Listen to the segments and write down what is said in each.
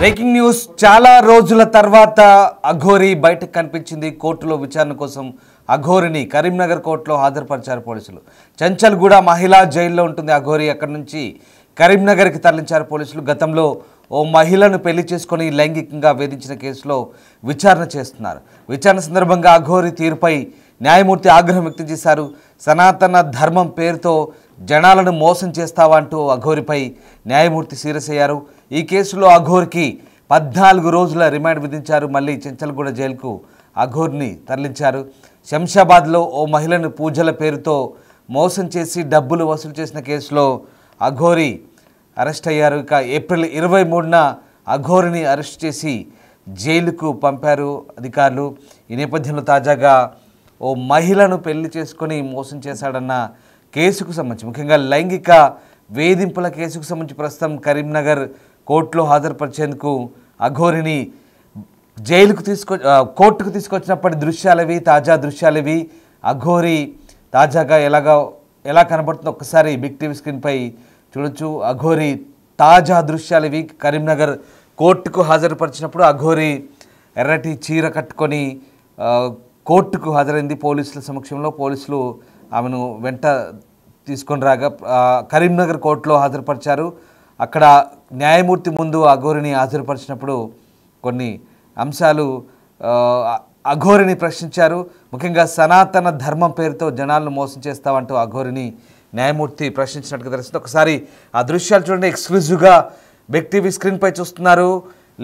Breaking news చాలా రోజుల తర్వాత అఘోరి బయటకు కనిపించింది. కోర్టులో విచారణ కోసం అఘోరిని కరీంనగర్ కోర్టులో హాజరుపరిచారు పోలీసులు. చంచల్గూడ మహిళా జైల్లో ఉంటుంది అఘోరి. అక్కడి నుంచి కరీంనగర్కి తరలించారు పోలీసులు. గతంలో ఓ మహిళను పెళ్లి చేసుకొని లైంగికంగా వేధించిన కేసులో విచారణ చేస్తున్నారు. విచారణ సందర్భంగా అఘోరి తీరుపై న్యాయమూర్తి ఆగ్రహం వ్యక్తం చేశారు. సనాతన ధర్మం పేరుతో జనాలను మోసం చేస్తావా అంటూ అఘోరిపై న్యాయమూర్తి సీరియస్ అయ్యారు. ఈ కేసులో అఘోరికి 14 రోజుల రిమాండ్ విధించారు. మళ్ళీ చెంచల్గూడ జైలుకు అఘోర్ని తరలించారు. శంషాబాద్లో ఓ మహిళను పూజల పేరుతో మోసం చేసి డబ్బులు వసూలు చేసిన కేసులో అఘోరి అరెస్ట్ అయ్యారు. ఇక ఏప్రిల్ 23న అఘోరిని అరెస్ట్ చేసి జైలుకు పంపారు అధికారులు. ఈ నేపథ్యంలో తాజాగా ఓ మహిళను పెళ్లి చేసుకొని మోసం చేశాడన్న కేసుకు సంబంధించి, ముఖ్యంగా లైంగిక వేధింపుల కేసుకు సంబంధించి ప్రస్తుతం కరీంనగర్ కోర్టులో హాజరుపరిచేందుకు అఘోరిని జైలుకు కోర్టుకు తీసుకొచ్చినప్పటి దృశ్యాలవి, తాజా దృశ్యాలవి. అఘోరి తాజాగా ఎలా కనబడుతుందో ఒక్కసారి బిగ్ టీవీ స్క్రీన్పై చూడొచ్చు. అఘోరి తాజా దృశ్యాలవి. కరీంనగర్ కోర్టుకు హాజరుపరిచినప్పుడు అఘోరి ఎర్రటి చీర కట్టుకొని కోర్టుకు హాజరైంది. పోలీసుల సమక్షంలో పోలీసులు ఆమెను వెంట తీసుకొని రాగా కరీంనగర్ కోర్టులో హాజరుపరిచారు. అక్కడ న్యాయమూర్తి ముందు అఘోరిని హాజరుపరిచినప్పుడు కొన్ని అంశాలు అఘోరిని ప్రశ్నించారు. ముఖ్యంగా సనాతన ధర్మం పేరుతో జనాలను మోసం చేస్తావంటూ అఘోరిని న్యాయమూర్తి ప్రశ్నించినట్టుగా తెలుస్తుంది. ఒకసారి ఆ దృశ్యాలు చూడండి. ఎక్స్క్లూజివ్గా బిగ్ టీవీ స్క్రీన్పై చూస్తున్నారు.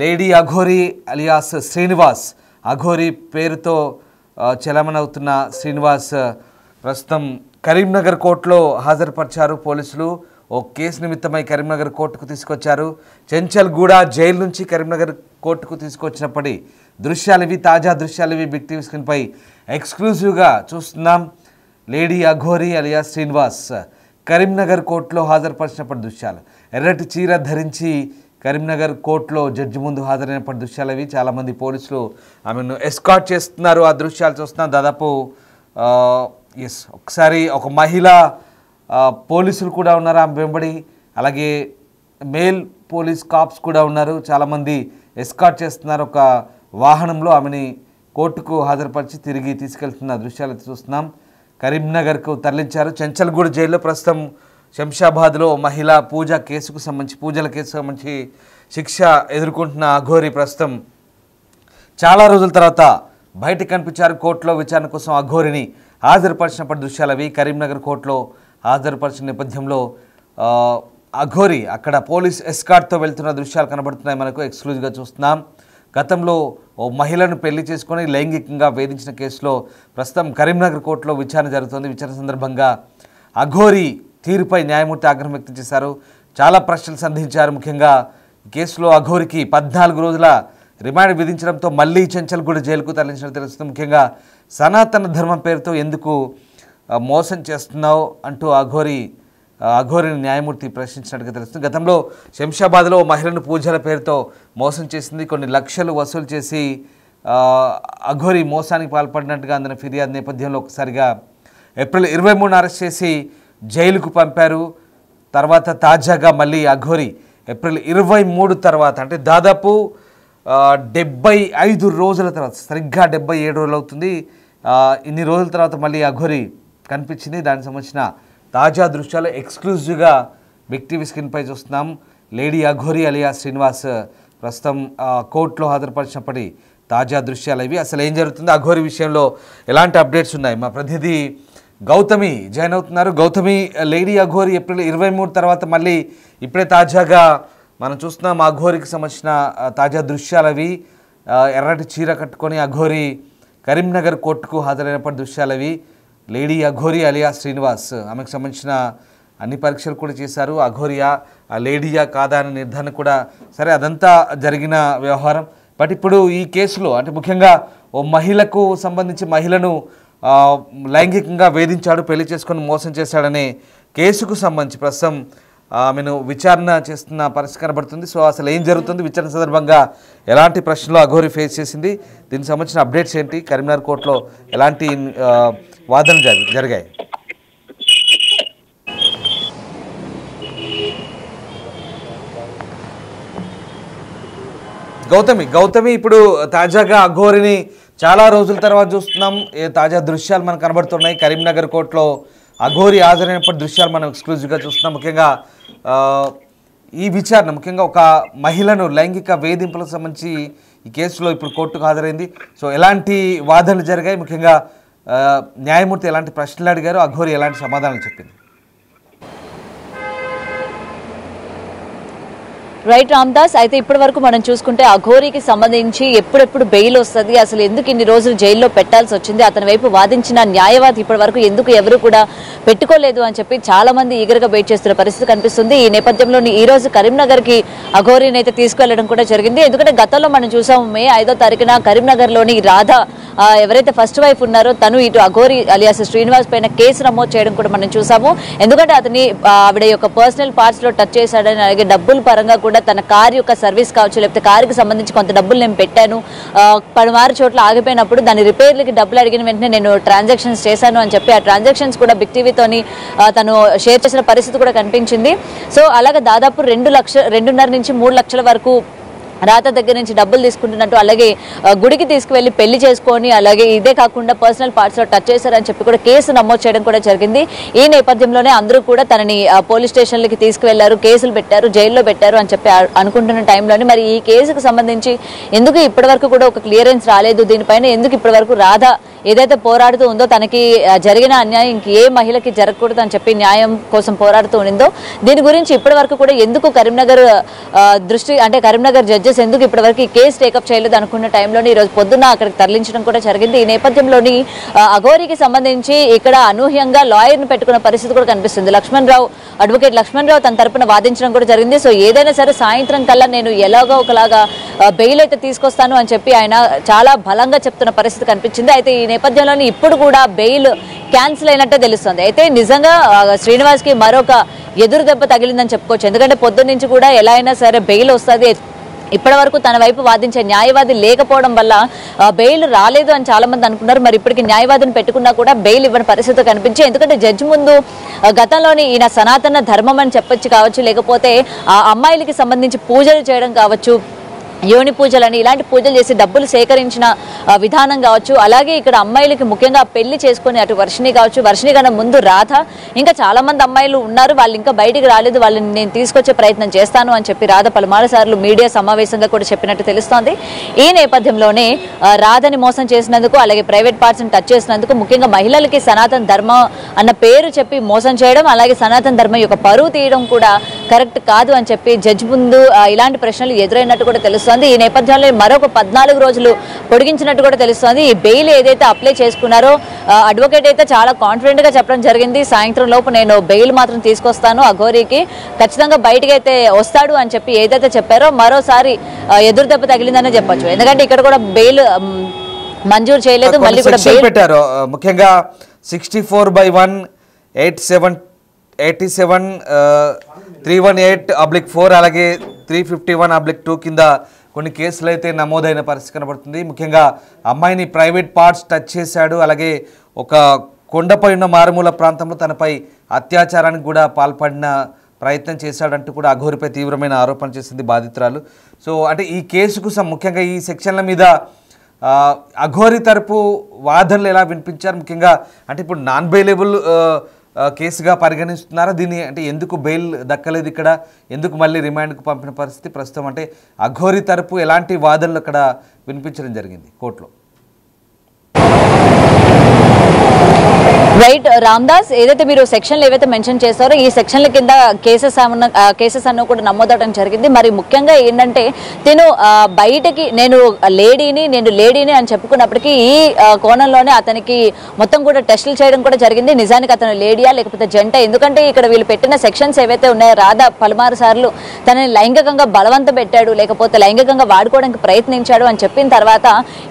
లేడీ అఘోరి అలియాస్ శ్రీనివాస్, అఘోరి పేరుతో చలమనవుతున్న శ్రీనివాస్ ప్రస్తుతం కరీంనగర్ కోర్టులో హాజరుపరిచారు పోలీసులు. ఓ కేసు నిమిత్తమై కరీంనగర్ కోర్టుకు తీసుకొచ్చారు. చెంచల్గూడ జైలు నుంచి కరీంనగర్ కోర్టుకు తీసుకొచ్చినప్పటి దృశ్యాలవి, తాజా దృశ్యాలవి బిగ్ టీవీ స్క్రీన్పై ఎక్స్క్లూజివ్గా చూస్తున్నాం. లేడీ అఘోరి అలియాస్ శ్రీనివాస్ కరీంనగర్ కోర్టులో హాజరుపరిచినప్పటి దృశ్యాలు. ఎర్రటి చీర ధరించి కరీంనగర్ కోర్టులో జడ్జి ముందు హాజరైనప్పటి దృశ్యాలవి. చాలామంది పోలీసులు ఆమెను ఎస్కార్ట్ చేస్తున్నారు. ఆ దృశ్యాలు చూస్తున్నాం. దాదాపు ఒకసారి ఒక మహిళ పోలీసులు కూడా ఉన్నారు ఆమె వెంబడి. అలాగే మేల్ పోలీస్ కాప్స్ కూడా ఉన్నారు. చాలామంది ఎస్కార్ట్ చేస్తున్నారు. ఒక వాహనంలో ఆమెని కోర్టుకు హాజరుపరిచి తిరిగి తీసుకెళ్తున్న దృశ్యాలు చూస్తున్నాం. కరీంనగర్కు తరలించారు. చెంచల్గూడ జైల్లో ప్రస్తుతం శంషాబాద్లో మహిళా పూజల కేసుకు సంబంధించి శిక్ష ఎదుర్కొంటున్న అఘోరి ప్రస్తుతం చాలా రోజుల తర్వాత బయటకు కనిపించారు. కోర్టులో విచారణ కోసం అఘోరిని హాజరుపరిచినప్పటి దృశ్యాలవి. కరీంనగర్ కోర్టులో హాజరుపరిచిన నేపథ్యంలో అఘోరి అక్కడ పోలీస్ ఎస్కార్ట్తో వెళ్తున్న దృశ్యాలు కనబడుతున్నాయి. మనకు ఎక్స్క్లూజివ్గా చూస్తున్నాం. గతంలో ఓ మహిళను పెళ్లి చేసుకొని లైంగికంగా వేధించిన కేసులో ప్రస్తుతం కరీంనగర్ కోర్టులో విచారణ జరుగుతోంది. విచారణ సందర్భంగా అఘోరి తీరుపై న్యాయమూర్తి ఆగ్రహం వ్యక్తం చేశారు. చాలా ప్రశ్నలు సంధించారు. ముఖ్యంగా కేసులో అఘోరికి 14 రోజుల రిమాండ్ విధించడంతో మళ్ళీ చెంచల్గూడ జైలుకు తరలించినట్టు తెలుస్తుంది. ముఖ్యంగా సనాతన ధర్మం పేరుతో ఎందుకు మోసం చేస్తున్నావు అంటూ అఘోరిని న్యాయమూర్తి ప్రశ్నించినట్టుగా తెలుస్తుంది. గతంలో శంషాబాద్లో మహిళను పూజల పేరుతో మోసం చేసింది. కొన్ని లక్షలు వసూలు చేసి అఘోరి మోసానికి పాల్పడినట్టుగా అందిన ఫిర్యాదు నేపథ్యంలో ఒకసారిగా ఏప్రిల్ 23న అరెస్ట్ చేసి జైలుకు పంపారు. తర్వాత తాజాగా మళ్ళీ అఘోరి ఏప్రిల్ 23 తర్వాత, అంటే దాదాపు 75 రోజుల తర్వాత, సరిగ్గా 77 రోజులు అవుతుంది. ఇన్ని రోజుల తర్వాత మళ్ళీ అఘోరి కనిపించింది. దానికి సంబంధించిన తాజా దృశ్యాలు ఎక్స్క్లూజివ్గా బిగ్ టీవీ స్క్రీన్పై చూస్తున్నాం. లేడీ అఘోరి అలియాస్ శ్రీనివాస్ ప్రస్తుతం కోర్టులో హాజరుపరిచినప్పటి తాజా దృశ్యాలు ఇవి. అసలు ఏం జరుగుతుంది అఘోరి విషయంలో, ఎలాంటి అప్డేట్స్ ఉన్నాయి, మా ప్రతినిధి గౌతమి జాయిన్ అవుతున్నారు. గౌతమి, లేడీ అఘోరి ఏప్రిల్ 23 తర్వాత మళ్ళీ ఇప్పుడే తాజాగా మనం చూస్తున్నాం అఘోరికి సంబంధించిన తాజా దృశ్యాలవి. ఎర్రటి చీర కట్టుకొని అఘోరి కరీంనగర్ కోర్టుకు హాజరైనప్పటి దృశ్యాలవి. లేడీ అఘోరి అలియాస్ శ్రీనివాస్, ఆమెకు సంబంధించిన అన్ని పరీక్షలు కూడా చేశారు. అఘోరియా లేడీయా కాదా అనే నిర్ధారణ కూడా, సరే అదంతా జరిగిన వ్యవహారం. బట్ ఇప్పుడు ఈ కేసులో, అంటే ముఖ్యంగా ఓ మహిళకు సంబంధించి మహిళను లైంగికంగా వేధించాడు, పెళ్లి చేసుకొని మోసం చేశాడనే కేసుకు సంబంధించి ప్రస్తుతం ఆమెను విచారణ చేస్తున్న పరిస్థితి కనబడుతుంది. సో అసలు ఏం జరుగుతుంది, విచారణ సందర్భంగా ఎలాంటి ప్రశ్నలు అఘోరి ఫేస్ చేసింది, దీనికి సంబంధించిన అప్డేట్స్ ఏంటి, కరీంనగర్ కోర్టులో ఎలాంటి వాదనలు జరిగాయి? గౌతమి ఇప్పుడు తాజాగా అఘోరిని చాలా రోజుల తర్వాత చూస్తున్నాం. తాజా దృశ్యాలు మనకు కనబడుతున్నాయి. కరీంనగర్ కోర్టులో అఘోరి హాజరైనప్పటి దృశ్యాలు మనం ఎక్స్క్లూజివ్గా చూస్తున్నాం. ముఖ్యంగా ఈ విచారణ ముఖ్యంగా ఒక మహిళను లైంగిక వేధింపులకు సంబంధించి ఈ కేసులో ఇప్పుడు కోర్టుకు హాజరైంది. సో ఎలాంటి వాదనలు జరిగాయి, ముఖ్యంగా న్యాయమూర్తి ఎలాంటి ప్రశ్నలు అడిగారు, అఘోరి ఎలాంటి సమాధానాలు చెప్పింది? రైట్ రామ్దాస్, అయితే ఇప్పటి వరకు మనం చూసుకుంటే అఘోరికి సంబంధించి ఎప్పుడెప్పుడు బెయిల్ వస్తుంది, అసలు ఎందుకు ఇన్ని రోజులు జైల్లో పెట్టాల్సి వచ్చింది, అతని వైపు వాదించిన న్యాయవాది ఇప్పటి వరకు ఎందుకు ఎవరు కూడా పెట్టుకోలేదు అని చెప్పి చాలా మంది ఈగర్గా వెయిట్ చేస్తున్న పరిస్థితి కనిపిస్తుంది. ఈ నేపథ్యంలో ఈ రోజు కరీంనగర్ కి అఘోరిని అయితే తీసుకువెళ్లడం కూడా జరిగింది. ఎందుకంటే గతంలో మనం చూసాము మే 5వ తారీఖున కరీంనగర్ లోని రాధ ఎవరైతే ఫస్ట్ వైఫ్ ఉన్నారో తను ఇటు అఘోరి అలియాస్ శ్రీనివాస్ పైన కేసు నమోదు చేయడం కూడా మనం చూసాము. ఎందుకంటే అతని ఆవిడ యొక్క పర్సనల్ పార్ట్స్ లో టచ్ చేశాడని, అలాగే డబ్బుల పరంగా కూడా తన కార్ యొక్క సర్వీస్ కావచ్చు, లేకపోతే కారుకి సంబంధించి కొంత డబ్బులు నేను పెట్టాను, పలుమారు చోట్ల ఆగిపోయినప్పుడు దాని రిపేర్లకి డబ్బులు అడిగిన వెంటనే నేను ట్రాన్సాక్షన్స్ చేశాను అని చెప్పి ఆ ట్రాన్సాక్షన్స్ కూడా బిగ్ టీవీతోని తను షేర్ చేసిన పరిస్థితి కూడా కనిపించింది. సో అలాగే దాదాపు 2.5 నుంచి 3 లక్షల వరకు రాత దగ్గర నుంచి డబ్బులు తీసుకుంటున్నట్టు, అలాగే గుడికి తీసుకువెళ్లి పెళ్లి చేసుకొని, అలాగే ఇదే కాకుండా పర్సనల్ పార్ట్స్ లో టచ్ చేశారని చెప్పి కూడా కేసు నమోదు చేయడం కూడా జరిగింది. ఈ నేపథ్యంలోనే అందరూ కూడా తనని పోలీస్ స్టేషన్లకి తీసుకువెళ్లారు, కేసులు పెట్టారు, జైల్లో పెట్టారు అని చెప్పి అనుకుంటున్న టైంలోనే మరి ఈ కేసుకు సంబంధించి ఎందుకు ఇప్పటి వరకు కూడా ఒక క్లియరెన్స్ రాలేదు, దీనిపైన ఎందుకు ఇప్పటి వరకు రాధ ఏదైతే పోరాడుతూ ఉందో తనకి జరిగిన అన్యాయం ఇంకే మహిళకి జరగకూడదు అని చెప్పి న్యాయం కోసం పోరాడుతూ ఉండిందో, దీని గురించి ఇప్పటి వరకు కూడా ఎందుకు కరీంనగర్ కరీంనగర్ జడ్జెస్ ఎందుకు ఇప్పటి వరకు ఈ కేసు టేకప్ చేయలేదు అనుకున్న టైంలోనే ఈ రోజు పొద్దున్న అక్కడికి తరలించడం కూడా జరిగింది. ఈ నేపథ్యంలోని అఘోరికి సంబంధించి ఇక్కడ అనూహ్యంగా లాయర్ను పెట్టుకున్న పరిస్థితి కూడా కనిపిస్తుంది. అడ్వకేట్ లక్ష్మణ్ రావు తన తరపున వాదించడం కూడా జరిగింది. సో ఏదైనా సరే సాయంత్రం కల్లా నేను ఎలాగో ఒకలాగా బెయిల్ అయితే తీసుకొస్తాను అని చెప్పి ఆయన చాలా బలంగా చెప్తున్న పరిస్థితి కనిపించింది. అయితే ఈ నేపథ్యంలోని ఇప్పుడు కూడా బెయిల్ క్యాన్సిల్ అయినట్టే తెలుస్తుంది. అయితే నిజంగా శ్రీనివాస్ కి మరొక ఎదురు దెబ్బ తగిలిందని చెప్పుకోవచ్చు. ఎందుకంటే పొద్దున్న నుంచి కూడా ఎలా అయినా సరే బెయిల్ వస్తుంది, ఇప్పటి వరకు తన వైపు వాదించే న్యాయవాది లేకపోవడం వల్ల బెయిల్ రాలేదు అని చాలా మంది అనుకున్నారు. మరి ఇప్పటికి న్యాయవాదిని పెట్టుకున్నా కూడా బెయిల్ ఇవ్వని పరిస్థితి కనిపించి, ఎందుకంటే జడ్జి ముందు గతంలోని ఈయన సనాతన ధర్మం అని చెప్పొచ్చు కావచ్చు, లేకపోతే ఆ అమ్మాయిలకి సంబంధించి పూజలు చేయడం కావచ్చు, యోని పూజలని ఇలాంటి పూజలు చేసి డబ్బులు సేకరించిన విధానం కావచ్చు, అలాగే ఇక్కడ అమ్మాయిలకి ముఖ్యంగా పెళ్లి చేసుకుని అటు వర్షిణి కావచ్చు, వర్షిణి కన్నా ముందు రాధ, ఇంకా చాలా మంది అమ్మాయిలు ఉన్నారు, వాళ్ళు ఇంకా బయటికి రాలేదు, వాళ్ళని నేను తీసుకొచ్చే ప్రయత్నం చేస్తాను అని చెప్పి రాధ పలుమారు సార్లు మీడియా సమావేశంగా కూడా చెప్పినట్టు తెలుస్తోంది. ఈ నేపథ్యంలోనే రాధని మోసం చేసినందుకు, అలాగే ప్రైవేట్ పార్ట్స్ టచ్ చేసినందుకు, ముఖ్యంగా మహిళలకి సనాతన ధర్మం అన్న పేరు చెప్పి మోసం చేయడం, అలాగే సనాతన ధర్మం యొక్క పరువు తీయడం కూడా కరెక్ట్ కాదు అని చెప్పి జడ్జి ముందు ఇలాంటి ప్రశ్నలు ఎదురైనట్టు కూడా తెలుస్తుంది. ఈ నేపథ్యంలో మరొక 14 రోజులు పొడిగించినట్టు కూడా తెలుస్తోంది. ఈ బెయిల్ ఏదైతే అప్లై చేసుకున్నారో అడ్వకేట్ అయితే చాలా కాన్ఫిడెంట్ గా చెప్పడం జరిగింది, సాయంత్రం లోపు నేను బెయిల్ మాత్రం తీసుకొస్తాను, అఘోరికి ఖచ్చితంగా బయటికి అయితే వస్తాడు అని చెప్పి ఏదైతే చెప్పారో మరోసారి ఎదురు దెబ్బ తగిలిందనే చెప్పొచ్చు. ఎందుకంటే ఇక్కడ కూడా బెయిల్ మంజూరు చేయలేదు, మళ్ళీ కూడా బెయిల్ పెట్టారు. ముఖ్యంగా 64/1 87 318/4 అలాగే 351/2 కింద కొన్ని కేసులు అయితే నమోదైన పరిస్థితి కనబడుతుంది. ముఖ్యంగా అమ్మాయిని ప్రైవేట్ పార్ట్స్ టచ్ చేశాడు, అలాగే ఒక కొండపై ఉన్న మారుమూల ప్రాంతంలో తనపై అత్యాచారానికి కూడా పాల్పడిన ప్రయత్నం చేశాడంటూ కూడా అఘోరిపై తీవ్రమైన ఆరోపణ చేసింది బాధితురాలు. సో అంటే ఈ కేసుకు ముఖ్యంగా ఈ సెక్షన్ల మీద అఘోరి తరపు వాదనలు ఎలా వినిపించారు, ముఖ్యంగా అంటే ఇప్పుడు నాన్ బెయిలబుల్ కేసుగా పరిగణిస్తున్నారా దీన్ని, అంటే ఎందుకు బెయిల్ దక్కలేదు, ఇక్కడ ఎందుకు మళ్ళీ రిమాండ్కు పంపిన పరిస్థితి ప్రస్తుతం, అంటే అఘోరి తరపు ఎలాంటి వాదనలు అక్కడ వినిపించడం జరిగింది కోర్టులో? రైట్ రామ్దాస్, ఏదైతే మీరు సెక్షన్లు ఏవైతే మెన్షన్ చేస్తారో ఈ సెక్షన్ల కింద కేసెస్ అన్న కూడా నమోదవడం జరిగింది. మరి ముఖ్యంగా ఏంటంటే తిను బయటకి నేను లేడీని అని చెప్పుకున్నప్పటికీ ఈ కోణంలోనే అతనికి మొత్తం కూడా టెస్టులు చేయడం కూడా జరిగింది, నిజానికి అతను లేడీయా లేకపోతే జంట. ఎందుకంటే ఇక్కడ వీళ్ళు పెట్టిన సెక్షన్స్ ఏవైతే ఉన్నాయో రాధ పలుమారు సార్లు తనని లైంగికంగా బలవంత పెట్టాడు, లేకపోతే లైంగికంగా వాడుకోవడానికి ప్రయత్నించాడు అని చెప్పిన తర్వాత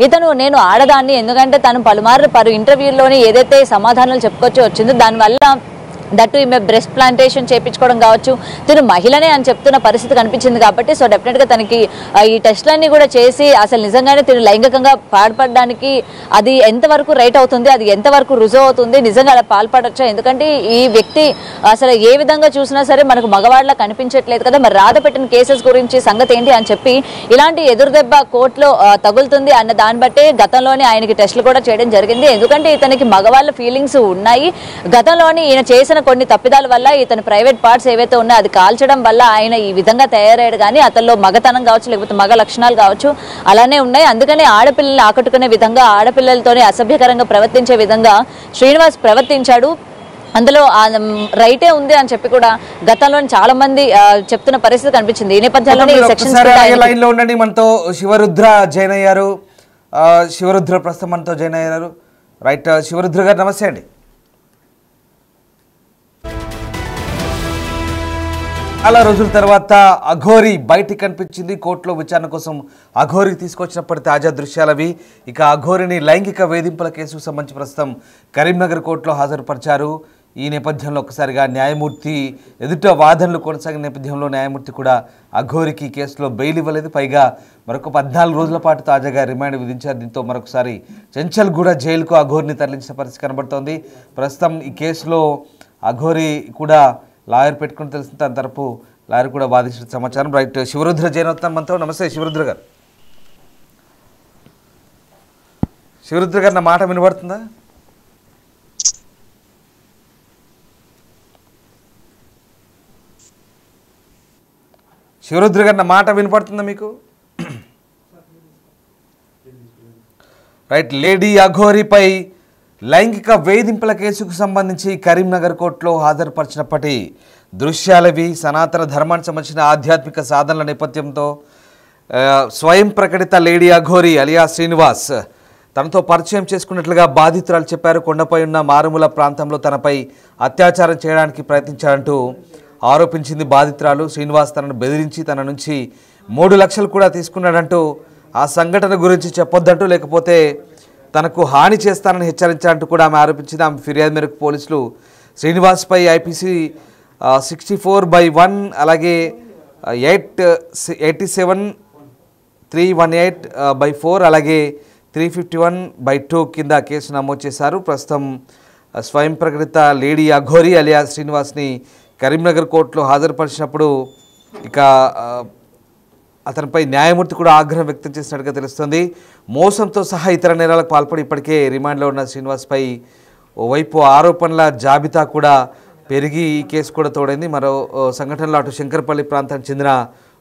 ఇతను నేను ఆడదాన్ని, ఎందుకంటే తను పలు ఇంటర్వ్యూల్లోని ఏదైతే సమాధానాలు చెప్పుకొచ్చి వచ్చిందో దానివల్ల దట్టు ఈమె బ్రెస్ట్ ప్లాంటేషన్ చేయించుకోవడం కావచ్చు, తిను మహిళనే అని చెప్తున్న పరిస్థితి కనిపించింది. కాబట్టి సో డెఫినెట్గా తనకి ఈ టెస్టులన్నీ కూడా చేసి అసలు నిజంగానే తిను లైంగికంగా పాల్పడడానికి అది ఎంతవరకు రైట్ అవుతుంది, అది ఎంతవరకు రుజువు అవుతుంది, నిజంగా అలా పాల్పడొచ్చా? ఎందుకంటే ఈ వ్యక్తి అసలు ఏ విధంగా చూసినా సరే మనకు మగవాళ్ళ కనిపించట్లేదు కదా, మరి రాధ పెట్టిన కేసెస్ గురించి సంగతి ఏంటి అని చెప్పి ఇలాంటి ఎదురుదెబ్బ కోర్టులో తగులుతుంది అన్న దాన్ని బట్టే గతంలోనే ఆయనకి టెస్టులు కూడా చేయడం జరిగింది. ఎందుకంటే ఇతనికి మగవాళ్ళ ఫీలింగ్స్ ఉన్నాయి. గతంలోని ఈయన చేసిన కొన్ని తప్పిదాల వల్ల ఇతని ప్రైవేట్ పార్ట్స్ ఏవైతే ఉన్నాయో అది కాల్చడం వల్ల ఆయన ఈ విధంగా తయారయ్యాడు. కానీ అతనిలో మగతనం కావచ్చు, లేకపోతే మగ లక్షణాలు కావచ్చు అలానే ఉన్నాయి. అందుకనే ఆడపిల్లల్ని ఆకట్టుకునే విధంగా, ఆడపిల్లలతోనే అసభ్యకరంగా ప్రవర్తించే విధంగా శ్రీనివాస్ ప్రవర్తించాడు. అందులో రైటే ఉంది అని చెప్పి కూడా గతంలో చాలా మంది చెప్తున్న పరిస్థితి కనిపించింది. ఈ నేపథ్యంలోనే ఈ సెక్షన్స్ లైన్ లో ఉండండి. మనతో శివరుద్ర జైన్ అయ్యారు. శివరుద్ర ప్రస్తుతం మనతో జైన్ అయ్యారు. రైట్, శివరుద్ర గారు నమస్తే అండి. చాలా రోజుల తర్వాత అఘోరి బయటికి కనిపించింది. కోర్టులో విచారణ కోసం అఘోరికి తీసుకొచ్చినప్పటి తాజా దృశ్యాలవి. ఇక అఘోరిని లైంగిక వేధింపుల కేసుకు సంబంధించి ప్రస్తుతం కరీంనగర్ కోర్టులో హాజరుపరిచారు. ఈ నేపథ్యంలో ఒకసారిగా న్యాయమూర్తి ఎదుట వాదనలు కొనసాగిన నేపథ్యంలో న్యాయమూర్తి కూడా అఘోరికి కేసులో బెయిల్ ఇవ్వలేదు. పైగా మరొక 14 రోజుల పాటు తాజాగా రిమాండ్ విధించారు. దీంతో మరొకసారి చెంచల్గూడ జైలుకు అఘోరిని తరలించిన పరిస్థితి కనబడుతోంది. ప్రస్తుతం ఈ కేసులో అఘోరి కూడా లాయర్ పెట్టుకుని తెలిసిన తన తరపు లాయర్ కూడా వాదించిన సమాచారం. రైట్, శివరుద్ర జైనోత్తం మనతో. నమస్తే శివరుద్ర గారు. శివరుద్ర గారు నా మాట వినబడుతుందా? శివరుద్ర గారు నా మాట వినపడుతుందా మీకు? రైట్, లేడీ అఘోరిపై లైంగిక వేధింపుల కేసుకు సంబంధించి కరీంనగర్ కోర్టులో హాజరుపరిచినప్పటి దృశ్యాలవి. సనాతన ధర్మానికి సంబంధించిన ఆధ్యాత్మిక సాధనల నేపథ్యంతో స్వయం ప్రకటిత లేడీ అఘోరి అలియా శ్రీనివాస్ తనతో పరిచయం చేసుకున్నట్లుగా బాధితురాలు చెప్పారు. కొండపై ఉన్న మారుమూల ప్రాంతంలో తనపై అత్యాచారం చేయడానికి ప్రయత్నించారంటూ ఆరోపించింది బాధితురాలు. శ్రీనివాస్ తనను బెదిరించి తన నుంచి 3 లక్షలు కూడా తీసుకున్నాడంటూ, ఆ సంఘటన గురించి చెప్పొద్దంటూ, లేకపోతే తనకు హాని చేస్తానని హెచ్చరించాలంటూ కూడా ఆమె ఆరోపించింది. ఆమె ఫిర్యాదు మేరకు పోలీసులు శ్రీనివాస్పై ఐపీసీ 64/1 అలాగే 87/318/4 అలాగే 351/2 కింద కేసు నమోదు చేశారు. ప్రస్తుతం స్వయం ప్రకటిత లేడీ అఘోరి అలియా శ్రీనివాస్ని కరీంనగర్ కోర్టులో హాజరుపరిచినప్పుడు ఇక అతనిపై న్యాయమూర్తి కూడా ఆగ్రహం వ్యక్తం చేసినట్టుగా తెలుస్తుంది. మోసంతో సహా ఇతర నేరాలకు పాల్పడి ఇప్పటికే రిమాండ్లో ఉన్న శ్రీనివాస్పై ఓవైపు ఆరోపణల జాబితా కూడా పెరిగి ఈ కేసు కూడా తోడైంది. మరో సంఘటనలో అటు శంకరపల్లి ప్రాంతానికి చెందిన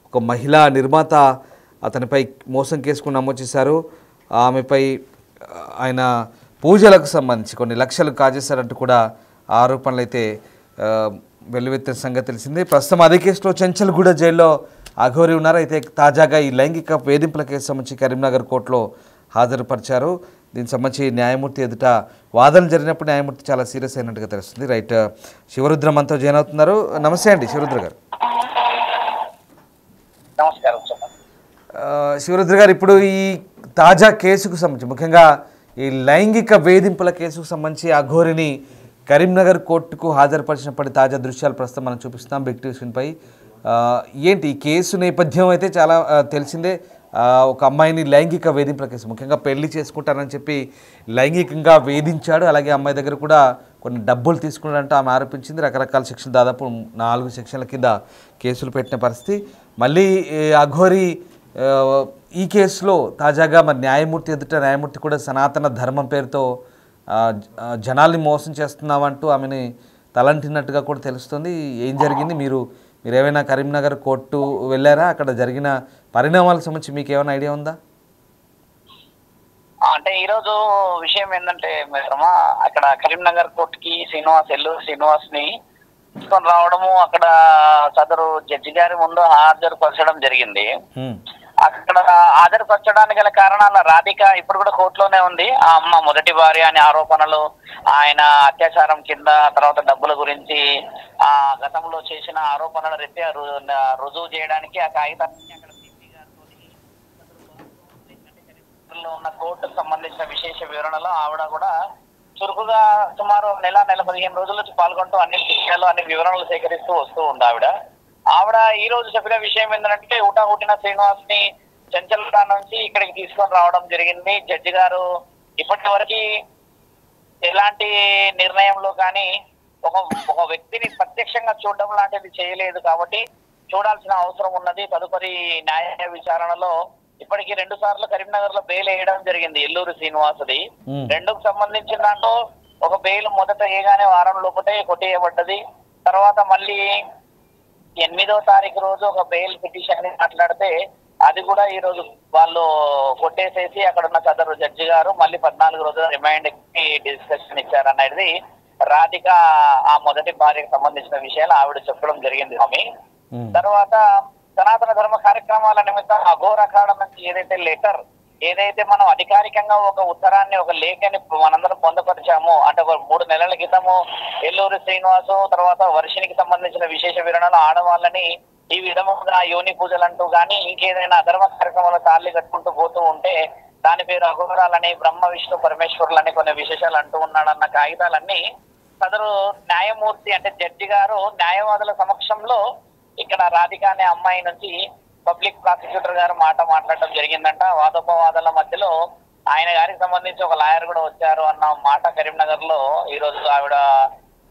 ఒక మహిళా నిర్మాత అతనిపై మోసం కేసుకు నమోదు చేశారు. ఆమెపై ఆయన పూజలకు సంబంధించి కొన్ని లక్షలు కాజేశారంటూ కూడా ఆరోపణలు అయితే వెల్లువెత్తిన సంగతి తెలిసింది. ప్రస్తుతం అదే కేసులో చెంచల్గూడ జైల్లో అఘోరి ఉన్నారు. అయితే తాజాగా ఈ లైంగిక వేధింపుల కేసు సంబంధించి కరీంనగర్ కోర్టులో హాజరుపరిచారు. దీనికి సంబంధించి న్యాయమూర్తి ఎదుట వాదనలు జరిగినప్పుడు న్యాయమూర్తి చాలా సీరియస్ అయినట్టుగా తెలుస్తుంది. రైట్, శివరుద్ర మనతో జాయిన్ అవుతున్నారు. నమస్తే అండి శివరుద్ర గారు. శివరుద్ర గారు, ఇప్పుడు ఈ తాజా కేసుకు సంబంధించి ముఖ్యంగా ఈ లైంగిక వేధింపుల కేసుకు సంబంధించి అఘోరిని కరీంనగర్ కోర్టుకు హాజరుపరిచినప్పటి తాజా దృశ్యాలు ప్రస్తుతం మనం చూపిస్తున్నాం బిగ్ టీవీ స్క్రీన్పై. ఏంటి ఈ కేసు నేపథ్యం అయితే చాలా తెలిసిందే. ఒక అమ్మాయిని లైంగిక వేధింపుల కేసు, ముఖ్యంగా పెళ్లి చేసుకుంటానని చెప్పి లైంగికంగా వేధించాడు. అలాగే అమ్మాయి దగ్గర కూడా కొన్ని డబ్బులు తీసుకున్నాడంటూ ఆమె ఆరోపించింది. రకరకాల సెక్షన్లు, దాదాపు 4 సెక్షన్ల కింద కేసులు పెట్టిన పరిస్థితి. మళ్ళీ అఘోరి ఈ కేసులో తాజాగా మరి న్యాయమూర్తి ఎదుట న్యాయమూర్తి కూడా సనాతన ధర్మం పేరుతో జనాల్ని మోసం చేస్తున్నామంటూ ఆమెని తలంటినట్టుగా కూడా తెలుస్తుంది. ఏం జరిగింది? మీరు ఏమైనా కరీంనగర్ కోర్టు వెళ్ళారా? అక్కడ జరిగిన పరిణామాలకు సంబంధించి మీకు ఏమైనా ఐడియా ఉందా? అంటే ఈరోజు విషయం ఏంటంటే మిత్రమా, అక్కడ కరీంనగర్ కోర్టుకి శ్రీనివాస్ ని తీసుకొని రావడము, అక్కడ సదరు జడ్జి గారి ముందు హాజరుపరచడం జరిగింది. అక్కడ హాజరుపరచడానికి గల కారణాల రాధిక ఇప్పుడు కూడా కోర్టులోనే ఉంది. ఆ అమ్మ మొదటి భార్య అనే ఆరోపణలు, ఆయన అత్యాచారం కింద, తర్వాత డబ్బుల గురించి ఆ గతంలో చేసిన ఆరోపణల రీత్యా రుజువు చేయడానికి ఆ కాగితాన్ని అక్కడ సిపి గారితో ఉన్న కోర్టుకు సంబంధించిన విశేష వివరణలో ఆవిడ కూడా చురుకుగా సుమారు నెల 15 రోజుల నుంచి పాల్గొంటూ అన్ని విషయాలు అన్ని వివరాలు సేకరిస్తూ వస్తూ ఉంది ఆవిడ ఈ రోజు చెప్పిన విషయం ఏంటంటే హుటాహుటిన శ్రీనివాస్ ని చెంచల్గూడ నుంచి ఇక్కడికి తీసుకొని రావడం జరిగింది. జడ్జి గారు ఇప్పటి వరకు ఎలాంటి నిర్ణయంలో కానీ ఒక వ్యక్తిని ప్రత్యక్షంగా చూడడం లాంటిది చేయలేదు కాబట్టి చూడాల్సిన అవసరం ఉన్నది. తదుపరి న్యాయ విచారణలో ఇప్పటికి 2 సార్లు కరీంనగర్ లో బెయిల్ వేయడం జరిగింది ఎల్లూరు శ్రీనివాసుది. 2కు సంబంధించిన దాంట్లో ఒక బెయిల్ మొదట ఏగానే వారం లోపటే కొట్టేయబడ్డది. తర్వాత మళ్ళీ 8వ తారీఖు రోజు ఒక బెయిల్ పిటిషన్ ని మాట్లాడితే అది కూడా ఈ రోజు వాళ్ళు కొట్టేసేసి అక్కడ ఉన్న సదరు జడ్జి గారు మళ్ళీ 14 రోజుల రిమైండ్ కి డిస్కషన్ ఇచ్చారనేది రాధిక ఆ మొదటి భార్యకు సంబంధించిన విషయాలు ఆవిడ చెప్పడం జరిగింది స్వామి. తర్వాత సనాతన ధర్మ కార్యక్రమాల నిమిత్తం అఘోర అఖాడా నుంచి ఏదైతే మనం అధికారికంగా ఒక ఉత్తరాన్ని ఒక లేఖని మనందరం పొందపరిచాము అంటే 3 నెలల క్రితము ఎల్లూరు శ్రీనివాసు తర్వాత వర్షినికి సంబంధించిన విశేష వివరణలు ఆడవాళ్ళని ఈ విధముగా యోని పూజలు అంటూ కానీ ఇంకేదైనా అధర్మ కార్యక్రమాలు తాళి కట్టుకుంటూ పోతూ ఉంటే దాని పేరు అఘోరాలని బ్రహ్మ విష్ణు పరమేశ్వరులని కొన్ని విశేషాలు అంటూ ఉన్నాడన్న కాగితాలన్నీ సదరు న్యాయమూర్తి అంటే జడ్జి గారు న్యాయవాదుల సమక్షంలో ఇక్కడ రాధిక అనే అమ్మాయి నుంచి పబ్లిక్ ప్రాసిక్యూటర్ గారు మాట్లాడడం జరిగిందంట. వాదోపవాదాల మధ్యలో ఆయన గారికి సంబంధించి ఒక లాయర్ కూడా వచ్చారు అన్న మాట కరీంనగర్ లో ఈ రోజు ఆవిడ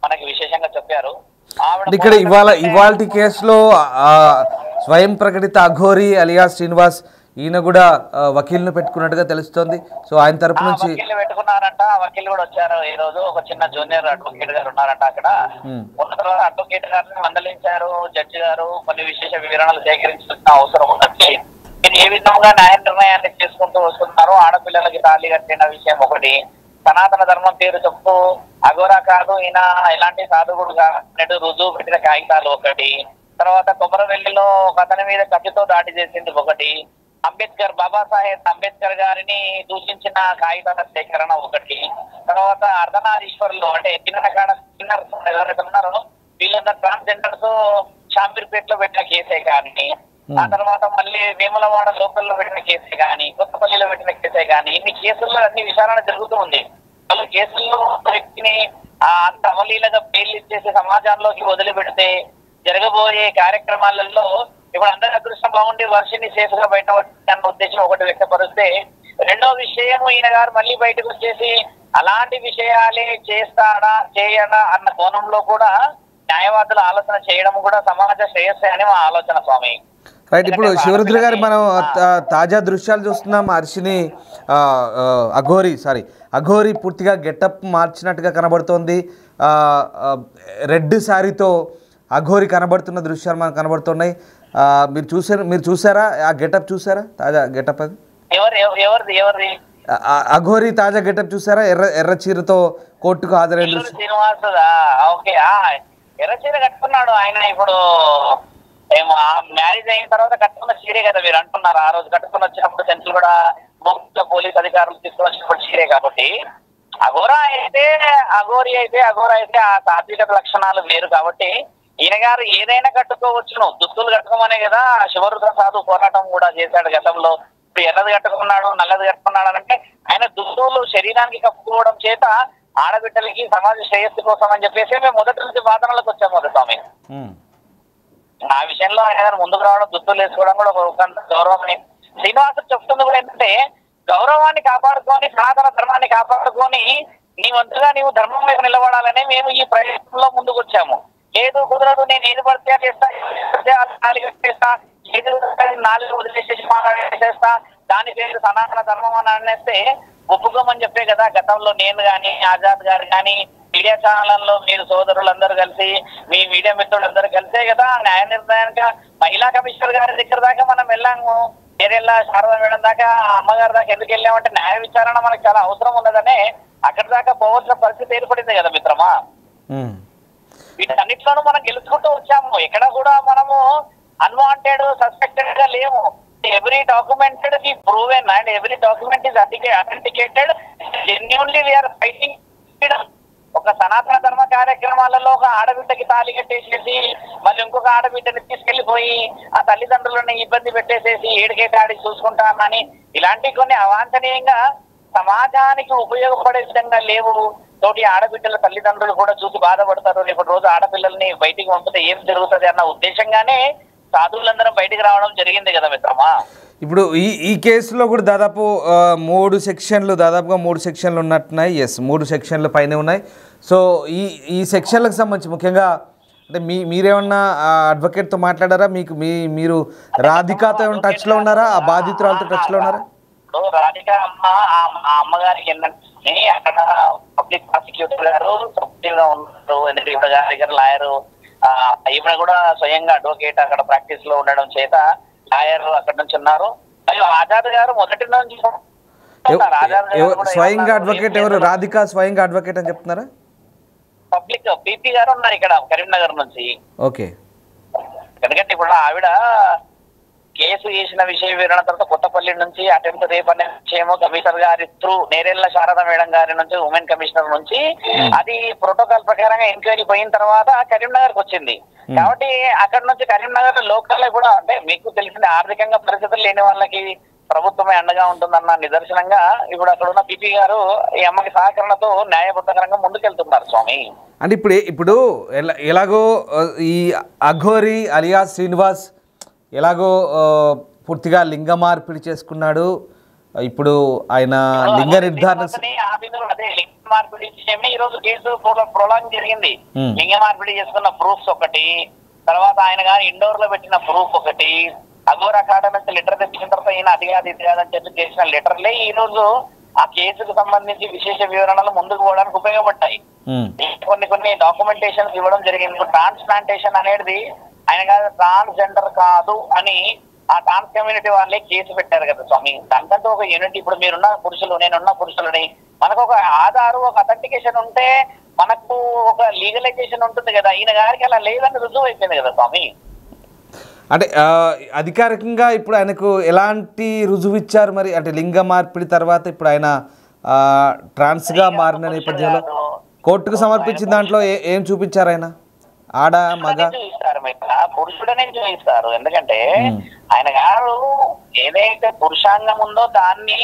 మనకి విశేషంగా చెప్పారు. ఇక్కడ ఇవాల్టి కేసులో స్వయం ప్రకటిత అఘోరి అలియా శ్రీనివాస్ ఈయన కూడా వకీల్ను పెట్టుకున్నట్టుగా తెలుస్తోంది. సో ఆయన తరపు నుంచి పెట్టుకున్నారంట. వకీల్ కూడా వచ్చారు ఈ రోజు. ఒక చిన్న జూనియర్ అడ్వకేట్ గారు ఉన్నారంట అక్కడ. ఉన్న తర్వాత అడ్వకేట్ గారిని మందలించారు జడ్జి గారు. కొన్ని విశేష వివరణలు సేకరించాల్సిన అవసరం ఉన్నట్టు మీరు ఏ విధంగా న్యాయ నిర్ణయాన్ని చేసుకుంటూ వస్తున్నారు. ఆడపిల్లలకి తాళి కట్టిన విషయం ఒకటి, సనాతన ధర్మం పేరు చెప్తూ అఘోరా కాదు ఈయన ఎలాంటి సాధువుడు కాదు రుజువు పెట్టిన కాగితాలు ఒకటి, తర్వాత కొమరవెల్లిలో ఒక అతని మీద కత్తితో దాడి చేసింది ఒకటి, అంబేద్కర్ బాబాసాహెబ్ అంబేద్కర్ గారిని దూషించిన కాగితాల సేకరణ ఒకటి, తర్వాత అర్ధనారీశ్వర్లు అంటే కిన్నర్స్ ఎవరైతే ఉన్నారో వీళ్ళందరూ ట్రాన్స్జెండర్స్ షాంపీర్పేటలో పెట్టిన కేసే కానీ, ఆ తర్వాత మళ్ళీ వేములవాడ లోకల్లో పెట్టిన కేసే కానీ, కొత్తపల్లిలో పెట్టిన కేసే కానీ ఇన్ని కేసుల్లో అన్ని విచారణ జరుగుతూ ఉంది. వాళ్ళు కేసుల్లో వ్యక్తిని అంత అవలీలగా బెయిల్ ఇచ్చేసి సమాజంలోకి వదిలిపెడితే జరగబోయే కార్యక్రమాలలో ఇప్పుడు అందరి అదృష్టం బాగుండి వర్షిని సేఫ్ గా బయట అన్న ఉద్దేశం ఒకటి వ్యక్తపరిస్తే, రెండో విషయం ఈయన గారు మళ్ళీ బయటకు వచ్చేసి అలాంటి విషయాలే చేస్తాడా చేయడా అన్న కోణంలో కూడా న్యాయవాదులు ఆలోచన చేయడం కూడా సమాజ శ్రేయస్సే అని మా ఆలోచన స్వామి. రైట్. ఇప్పుడు శివరుద్ర గారు మనం తాజా దృశ్యాలు చూస్తున్నాం. హర్షిని అఘోరి పూర్తిగా గెటప్ మార్చినట్టుగా కనబడుతోంది. రెడ్ శారీతో అఘోరి కనబడుతున్న దృశ్యాలు మనకు కనబడుతున్నాయి. మీరు చూసారా ఆ గెటప్? చూసారా తాజా గెటప్? అది ఎవరిది అఘోరి తాజా గెటప్ చూసారా? ఎర్ర చీరతో కోర్టుకు హాజరైన ఎర్ర చీర కట్టుకున్నాడు ఆయన. ఇప్పుడు మ్యారేజ్ అయిన తర్వాత కట్టుకున్న చీరే కదా మీరు అంటున్నారు. ఆ రోజు కట్టుకుని వచ్చినప్పుడు సెంట్రల్ కూడా పోలీస్ అధికారులు తీసుకుని వచ్చినప్పుడు చీరే కాబట్టి అఘోరి అయితే ఆ సాత్విక లక్షణాలు వేరు కాబట్టి ఈయన గారు ఏదైనా కట్టుకోవచ్చును. దుస్తులు కట్టుకోమనే కదా శివరుద్ర సాధు పోరాటం కూడా చేశాడు గతంలో. ఇప్పుడు ఎర్రది కట్టుకున్నాడు నల్లది కట్టుకున్నాడు అంటే ఆయన దుస్తులు శరీరానికి కప్పుకోవడం చేత ఆడబిడ్డలకి సమాజ శ్రేయస్సు కోసం అని చెప్పేసి మేము మొదటి నుంచి వాదనలకు వచ్చాము కదా స్వామి. ఆ విషయంలో ఆయన గారు ముందుకు రావడం దుస్తులు వేసుకోవడం కూడా ఒక గౌరవమే. శ్రీనివాసుడు చెప్తుంది కూడా ఏంటంటే గౌరవాన్ని కాపాడుకొని సనాతన ధర్మాన్ని కాపాడుకొని నీ వంతుగా నీవు ధర్మం వైపు నిలబడాలని మేము ఈ ప్రయత్నంలో ముందుకు వచ్చాము. లేదు కుదరదు నేను ఏది పడితే చేస్తా, కట్టేస్తా, ఏది నాలుగు వదిలేసేసి మాట్లాడేసేస్తా, దాని పేరు సనాతన ధర్మం అని అనేస్తే ఒప్పుకోమని చెప్పే కదా గతంలో నేను కానీ ఆజాద్ గారు కానీ మీడియా ఛానళ్లలో మీరు సోదరులందరూ కలిసి మీ మీడియా మిత్రులందరూ కలిసే కదా న్యాయ నిర్ణయానికి మహిళా కమిషనర్ గారి దగ్గర దాకా మనం వెళ్ళాము. ఏరెల్లా శారదా మేడం దాకా అమ్మగారి దాకా ఎందుకు వెళ్ళామంటే న్యాయ విచారణ మనకు చాలా అవసరం ఉన్నదనే అక్కడి దాకా పోవాల్సిన పరిస్థితి ఏర్పడింది కదా మిత్రమా. వీటన్నిటిలోనూ మనం గెలుచుకుంటూ వచ్చాము. ఎక్కడ కూడా మనము అన్వాంటెడ్ సస్పెక్టెడ్ గా లేము. every documented is proven and every document is authenticated. Genuinely we are fighting freedom. ఒక సనాతన ధర్మ కార్యక్రమాలలో ఒక ఆడబిడ్డకి తాళి కట్టేసేసి మళ్ళీ ఇంకొక ఆడబిడ్డని తీసుకెళ్లిపోయి ఆ తల్లిదండ్రులను ఇబ్బంది పెట్టేసేసి ఏడికేటాడి చూసుకుంటామని ఇలాంటి కొన్ని అవాంఛనీయంగా సమాజానికి ఉపయోగపడే విధంగా లేవు. తోటి ఆడబిడ్డల తల్లిదండ్రులు కూడా చూసి బాధపడతారు. రేపటి రోజు ఆడపిల్లల్ని బయటికి పంపితే ఏం జరుగుతుంది అన్న ఉద్దేశంగానే సాధువులందరం బయటికి రావడం జరిగింది కదా మిత్రమా. ఇప్పుడు ఈ కేసులో కూడా దాదాపు 3 సెక్షన్లు దాదాపుగా 3 సెక్షన్లు ఉన్నట్టున్నాయి. 3 సెక్షన్లు పైనే ఉన్నాయి. సో ఈ సెక్షన్లకు సంబంధించి ముఖ్యంగా అంటే మీరేమన్నా అడ్వకేట్తో మాట్లాడారా? మీరు రాధికాతో ఏమైనా టచ్లో ఉన్నారా? ఆ బాధితురాలతో టచ్లో ఉన్నారా? రాధిక అమ్మగారికి ఏంటంటే అక్కడ పబ్లిక్ ప్రాసిక్యూటర్ గారు సపోర్టివ్ గా ఉన్నారు. ఎందుకంటే ఈవిడ గారి దగ్గర లాయరు, ఈవిడ కూడా స్వయంగా అడ్వకేట్ అక్కడ ప్రాక్టీస్ లో ఉండడం చేత లాయర్ అక్కడ నుంచి ఉన్నారు. మరియు ఆజాద్ గారు మొదటి నుంచి స్వయంగా అడ్వకేట్ ఎవరు? రాధిక స్వయంగా అడ్వకేట్ అని చెప్తున్నారా? పబ్లిక్ పీపీ గారు ఉన్నారు ఇక్కడ కరీంనగర్ నుంచి. ఓకే. ఎందుకంటే ఇప్పుడు ఆవిడ కేసు చేసిన విషయ వివరణ తర్వాత కొత్తపల్లి నుంచి అటెంప్ట్ రేప్ అనే విషయము కమిషనర్ గారి త్రూ నేరెళ్ల శారద మేడం గారి నుంచి ఉమెన్ కమిషనర్ నుంచి అది ప్రోటోకాల్ ప్రకారంగా ఎంక్వైరీ పోయిన తర్వాత కరీంనగర్ కి వచ్చింది. కాబట్టి అక్కడ నుంచి కరీంనగర్ లోకల్ కూడా అంటే మీకు తెలిసింది ఆర్థికంగా పరిస్థితులు లేని వాళ్ళకి ప్రభుత్వమే అండగా ఉంటుందన్న నిదర్శనంగా ఇప్పుడు అక్కడ ఉన్న పిపి గారు ఈ అమ్మకి సహకరణతో న్యాయబద్ధకరంగా ముందుకెళ్తున్నారు స్వామి. అంటే ఇప్పుడు ఎలాగో ఈ అఘోరి అలియా శ్రీనివాస్ ఎలాగో పూర్తిగా లింగ మార్పిడి చేసుకున్నాడు. ఇప్పుడు ఆయన లింగ నిర్ధారణ లింగ మార్పిడి విషయమే ఈ రోజు కేసు ప్రొలాంగ్ జరిగింది. లింగ మార్పిడి చేసుకున్న ప్రూఫ్స్ ఒకటి, తర్వాత ఆయన గారు ఇండోర్ లో పెట్టిన ప్రూఫ్ ఒకటి, అఘోర్ అకాడమీ నుంచి లెటర్ తెప్పించిన తర్వాత ఈయన అది కాదు ఇది కాదని చెప్పి చేసిన లెటర్లే ఈ రోజు ఆ కేసుకు సంబంధించి విశేష వివరణలు ముందుకు పోవడానికి ఉపయోగపడ్డాయి. కొన్ని డాక్యుమెంటేషన్ ఇవ్వడం జరిగింది. ట్రాన్స్ప్లాంటేషన్ అనేది ఆయన కాదు ట్రాన్స్జెండర్ కాదు అని ఆ ట్రాన్స్ కమ్యూనిటీ వాళ్ళే కేసు పెట్టారు కదా స్వామి. దానికంటే ఒక యూనిట్ ఇప్పుడు మీరున్న పురుషులు నేనున్న పురుషులని మనకు ఒక ఆధారు ఒక అథెంటికేషన్ ఉంటే మనకు ఒక లీగలైజేషన్ ఉంటుంది కదా. ఈయన గారికి అలా లేదని రుజువు అయిపోయింది కదా స్వామి. అంటే అధికారికంగా ఇప్పుడు ఆయనకు ఎలాంటి రుజువు ఇచ్చారు మరి? అంటే లింగ మార్పిడి తర్వాత ఇప్పుడు ఆయన ట్రాన్స్గా మారిన నేపథ్యంలో కోర్టుకు సమర్పించిన దాంట్లో ఏం చూపించారు? ఆయన ఆడ మగ చూపిస్తారు, పురుషుడనే చూపిస్తారు. ఎందుకంటే ఆయన గారు ఏదైతే పురుషాంగం ఉందో దాన్ని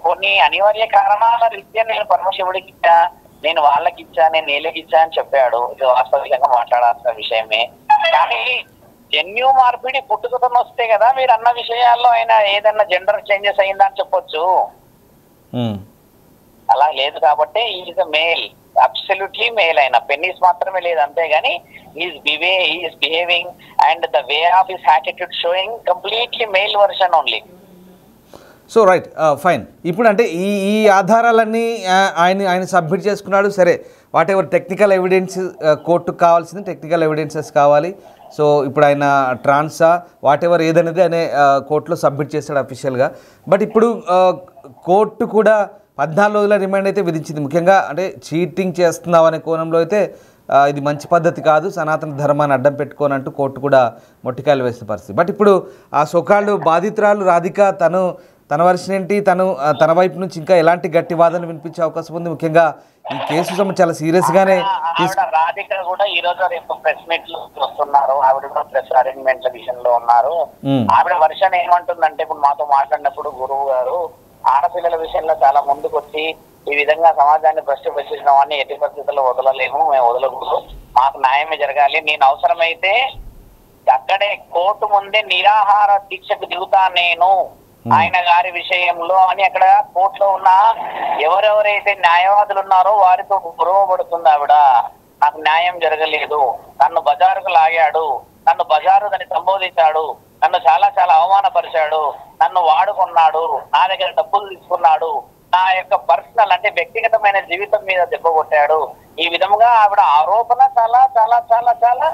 కొన్ని అనివార్య కారణాల రీత్యా నేను పరమశివుడికి ఇచ్చా, నేను వాళ్ళకి ఇచ్చా, నేను నేలకి ఇచ్చా అని చెప్పాడు. ఇది వాస్తవికంగా మాట్లాడాల్సిన విషయమే. కానీ జన్యు మార్పిడి పుట్టుకతో వస్తే కదా మీరు అన్న విషయాల్లో ఆయన ఏదన్నా జెండర్ చేంజెస్ అయిందని చెప్పొచ్చు. అలా లేదు కాబట్టి ఈజ్ మేల్, అబ్సల్యూట్లీ మేల్. అయినా పెన్నీస్ మాత్రమే లేదు అంతేగాని is behaving and the way of his attitude showing completely male version only. So right, fine. ఇప్పుడు అంటే ఈ ఆధారాలన్నీ ఆయన సబ్మిట్ చేసుకున్నాడు. సరే, వాట్ ఎవర్ టెక్నికల్ ఎవిడెన్స్ కోర్టుకు కావాల్సింది టెక్నికల్ ఎవిడెన్సెస్ కావాలి. సో ఇప్పుడు ఆయన ట్రాన్సా వాట్ ఎవర్ ఏదనేది ఆయన కోర్టులో సబ్మిట్ చేస్తాడు అఫీషియల్గా. బట్ ఇప్పుడు కోర్టు కూడా 14 రోజుల రిమాండ్ అయితే విధించింది. ముఖ్యంగా అంటే చీటింగ్ చేస్తున్నావు అనే కోణంలో అయితే ఇది మంచి పద్ధతి కాదు, సనాతన ధర్మాన్ని అడ్డం పెట్టుకోనంటూ కోర్టు కూడా మొట్టికాయలు వేసిన పరిస్థితి. బట్ ఇప్పుడు ఆ సోకాళ్ళు బాధితురాలు రాధిక తన వర్షన్ ఏంటి, తన వైపు నుంచి ఇంకా ఎలాంటి గట్టి వాదనలు వినిపించే అవకాశం ఉంది? ముఖ్యంగా ఈ కేసు చాలా సీరియస్ గానే రాధిక కూడా ఈ రోజు రేపు ప్రెస్ మీట్ వస్తున్నారు. ఆవిడ కూడా ప్రెస్ అరేంజ్మెంట్ల విషయంలో ఉన్నారు. ఆవిడ వర్షన్ ఏమంటుందంటే ఇప్పుడు మాతో మాట్లాడినప్పుడు గురువు గారు ఆడపిల్లల విషయంలో చాలా ముందుకు వచ్చి ఈ విధంగా సమాజాన్ని భ్రష్టు పట్టించిన వాడిని ఎట్టి పరిస్థితుల్లో వదలలేము, మేము వదలకూడదు, మాకు న్యాయమే జరగాలి, నేను అవసరమైతే అక్కడే కోర్టు ముందే నిరాహార దీక్షకు దిగుతా నేను ఆయన గారి విషయంలో అని అక్కడ కోర్టులో ఉన్న ఎవరెవరైతే న్యాయవాదులు ఉన్నారో వారితో గొడవపడుతుంది ఆవిడ. నాకు న్యాయం జరగలేదు, నన్ను బజారుకు లాగాడు, నన్ను బజారు అని సంబోధించాడు, నన్ను చాలా చాలా అవమానపరిచాడు, నన్ను వాడుకున్నాడు, నా దగ్గర డబ్బులు తీసుకున్నాడు, నా యొక్క పర్సనల్ అంటే వ్యక్తిగతమైన జీవితం మీద దెబ్బ కొట్టాడు. ఈ విధంగా ఆవిడ ఆరోపణ చాలా చాలా చాలా చాలా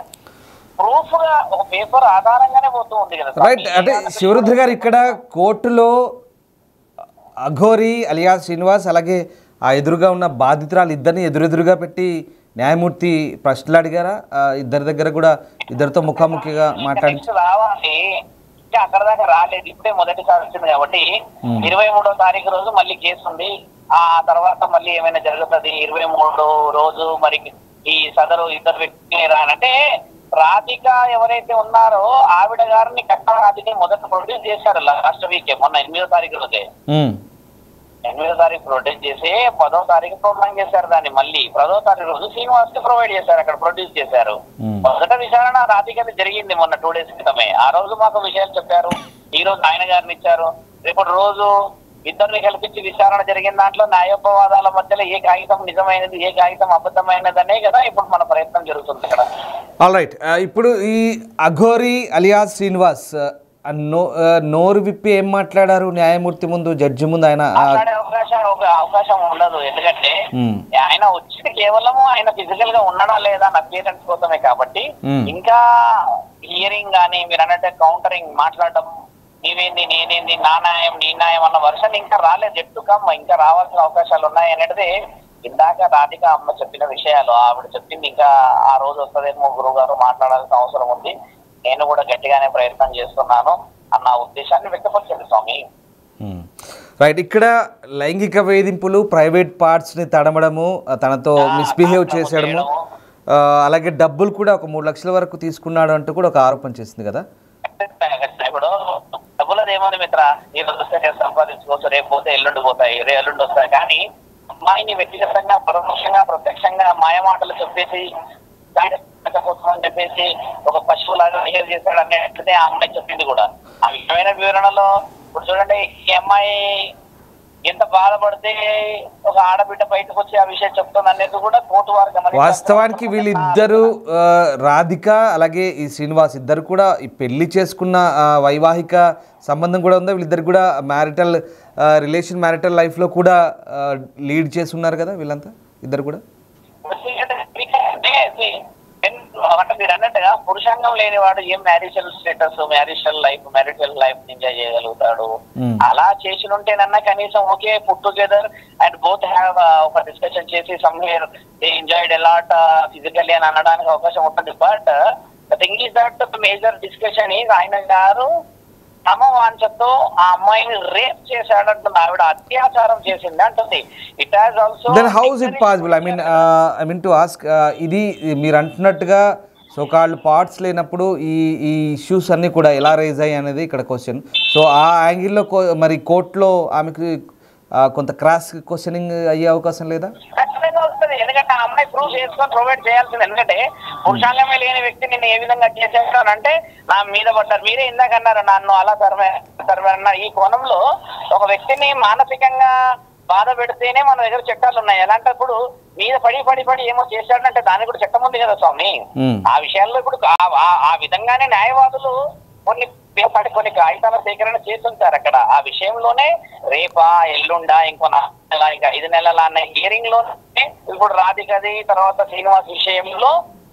ప్రూఫ్ గా ఒక పేపర్ ఆధారంగానే పోతూ ఉంది కదా. రైట్. అంటే శివరుద్ర గారు ఇక్కడ కోర్టులో అఘోరి అలియా శ్రీనివాస్ అలాగే ఆ ఎదురుగా ఉన్న బాధితురాలు ఇద్దరిని ఎదురెదురుగా పెట్టి న్యాయమూర్తి ప్రశ్నలు అడిగారా? ఇద్దరి దగ్గర కూడా ఇద్దరితో ముఖాముఖిగా మాట్లాడి రావాలి. అక్కడ దాకా రాలేదు, ఇప్పుడే మొదటిసారి వచ్చింది కాబట్టి 23వ తారీఖు రోజు మళ్ళీ కేసు ఉంది. ఆ తర్వాత మళ్ళీ ఏమైనా జరుగుతుంది 23వ రోజు. మరి ఈ సదరు ఇద్దరు వ్యక్తులు రానంటే రాధిక ఎవరైతే ఉన్నారో ఆవిడ గారిని కట్ట రాధిక మొదట ప్రొడ్యూస్ చేశారు లాస్ట్ వీక్, మొన్న 8వ తారీఖు రోజే. 8వ తారీఖు ప్రొడ్యూస్ చేసి 10వ తారీఖు ప్రోగ్రామ్ చేశారు. దాన్ని మళ్ళీ 10వ తారీఖు రోజు శ్రీనివాస్ కి ప్రొవైడ్ చేశారు, అక్కడ ప్రొడ్యూస్ చేశారు. మొదట విచారణ రాధికది జరిగింది మొన్న 2 days క్రితమే. ఆ రోజు మాకు విషయాలు చెప్పారు, ఈ రోజు ఆయన గారిని ఇచ్చారు. రేపటి రోజు ఇద్దరిని కల్పించి విచారణ జరిగిన దాంట్లో న్యాయోపవాదాల మధ్యలో ఏ కాగితం నిజమైనది, ఏ కాగితం అబద్ధమైనది అనే కదా ఇప్పుడు మన ప్రయత్నం జరుగుతుంది ఇక్కడ. ఆల్ రైట్, ఇప్పుడు ఈ అఘోరి అలియాస్ శ్రీనివాస్ నోరు విప్పి ఏం మాట్లాడారు న్యాయమూర్తి ముందు, జడ్జి ముందు? ఆయన మాట్లాడే అవకాశం ఉండదు, ఎందుకంటే ఆయన వచ్చింది కేవలము ఆయన ఫిజికల్ గా ఉండడం లేదా అపియరెన్స్ కోసమే. కాబట్టి ఇంకా హియరింగ్ గానీ మీరు అన్నట్టు కౌంటరింగ్ మాట్లాడడం, నీవేంది నేనేంది, నా న్యాయం నీ న్యాయం అన్న వర్షన్ ఇంకా రాలేదు. ఎట్టు కమ్మ ఇంకా రావాల్సిన అవకాశాలు ఉన్నాయి అనేది ఇందాక రాధిక అమ్మ చెప్పిన విషయాలు. ఆవిడ చెప్పింది ఇంకా ఆ రోజు వస్తుందేమో గురువు గారు మాట్లాడాల్సిన అవసరం ఉంది, నేను కూడా గట్టిగానే ప్రయత్నం చేస్తున్నాను అన్న ఉద్దేశాన్ని వ్యక్తపరిచింది స్వామి. రైట్, ఇక్కడ లైంగిక వేధింపులు, ప్రైవేట్ పార్ట్స్ని తడమడము, తనతో మిస్బిహేవ్ చేసేయడము, అలాగే డబ్బులు కూడా ఒక 3 లక్షల వరకు తీసుకున్నాడు అంటూ కూడా ఒక ఆరోపణ చేసింది కదా. ఇప్పుడు డబ్బులది ఏమని మిత్ర, ఈ రోజు వస్తే నేను సంపాదించుకోవచ్చు, రేపు పోతే ఎల్లుండి పోతాయి, ఎల్లుండి వస్తాయి. కానీ అమ్మాయిని వ్యక్తిగతంగా పరోక్షంగా ప్రత్యక్షంగా మాయమాటలు చెప్పేసి కోసం అని చెప్పేసి ఒక పశువులాగా బిహేవ్ చేశాడు అన్నట్లనే ఆ అమ్మాయి చెప్పింది కూడా. ఆ విషయమైన వివరణలో ఇప్పుడు చూడండి, ఈ అమ్మాయి ఎంత బాధపడితే ఒక ఆడబిడ్డ బయటకు వచ్చి ఆ విషయం చెప్తుంది అనేది కూడా కోర్టు వారు గమనించారు. వాస్తవానికి వీళ్ళిద్దరు రాధిక అలాగే ఈ శ్రీనివాస్ ఇద్దరు కూడా ఈ పెళ్లి చేసుకున్న వైవాహిక సంబంధం కూడా ఉందా? వీళ్ళిద్దరు కూడా మ్యారిటల్ రిలేషన్, మ్యారిటల్ లైఫ్లో కూడా లీడ్ చేసి ఉన్నారు కదా వీళ్ళంతా ఇద్దరు కూడా. అంటే మీరు అన్నట్టుగా పురుషాంగం లేనివాడు ఏం marital status, marital life enjoy చేయగలుగుతాడు? అలా చేసి ఉంటేనన్నా కనీసం okay put together and both have ఒక డిస్కషన్ చేసి somewhere they enjoyed allot physically అని అనడానికి అవకాశం ఉంటుంది. But the thing is that major discussion is ఆయన గారు తమ వాంఛతో ఆ అమ్మాయిని రేప్ చేశాడంటుంది, ఆవిడ అత్యాచారం చేసింది అంటుంది. It has also then how is it possible? I mean to ask, ఇది మీరు అంటున్నట్టుగా సో కాళ్ళు పార్ట్స్ లేనప్పుడు ఈ ఇష్యూస్ అన్నీ కూడా ఎలా రైజ్ అయ్యాయి అనేది ఇక్కడ క్వశ్చన్. సో ఆ యాంగిల్లో మరి కోర్టులో ఆమెకు కొంత క్రాస్ క్వశ్చనింగ్ అయ్యే అవకాశం లేదా? వస్తుంది, ఎందుకంటే ఆ అమ్మాయి ప్రూఫ్ చేసుకొని ప్రొవైడ్ చేయాల్సింది. ఎందుకంటే పురుషాంగమే లేని వ్యక్తి నిన్ను ఏ విధంగా చేశాడు అంటే నా మీద పడ్డారు. మీరే ఇందాక అన్నారు నన్ను అలా తరమన్నారు. ఈ కోణంలో ఒక వ్యక్తిని మానసికంగా బాధ పెడితేనే మన దగ్గర చట్టాలు ఉన్నాయి. అలాంటప్పుడు మీద పడి ఏమో చేశాడంటే దానికి కూడా చట్టం ఉంది కదా స్వామి. ఆ విషయాల్లో ఇప్పుడు ఆ విధంగానే న్యాయవాదులు కొన్ని కాగితాల సేకరణ చేస్తుంటారు అక్కడ. ఆ విషయంలోనే రేపా ఎల్లుండా ఇంకో 5 నెలల అన్న హియరింగ్ లోనే ఇప్పుడు రాధికది తర్వాత శ్రీనివాస్ విషయంలో